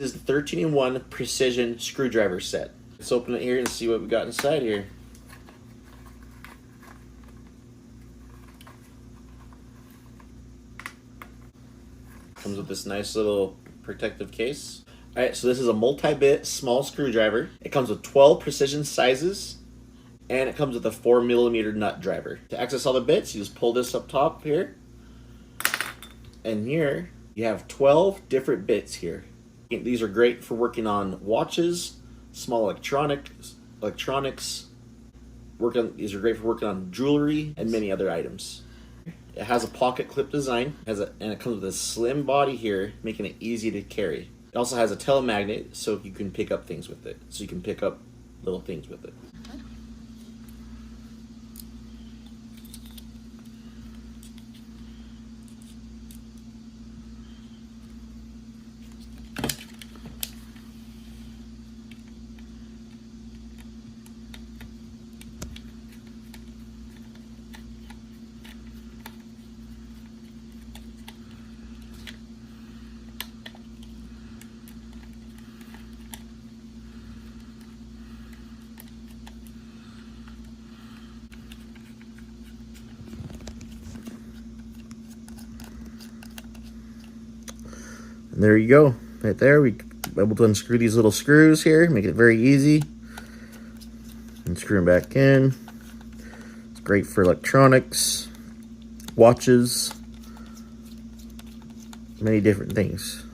This is the 13-in-1 precision screwdriver set. Let's open it here and see what we got inside here. Comes with this nice little protective case. Alright, so this is a multi-bit small screwdriver. It comes with 12 precision sizes, and it comes with a 4mm nut driver. To access all the bits, you just pull this up top here, and here you have 12 different bits here. These are great for working on watches, small electronics. These are great for working on jewelry and many other items. It has a pocket clip design, and it comes with a slim body here, making it easy to carry. It also has a telemagnet, so you can pick up things with it. So you can pick up little things with it. And there you go, right there. We're able to unscrew these little screws here, make it very easy, and screw them back in. It's great for electronics, watches, many different things.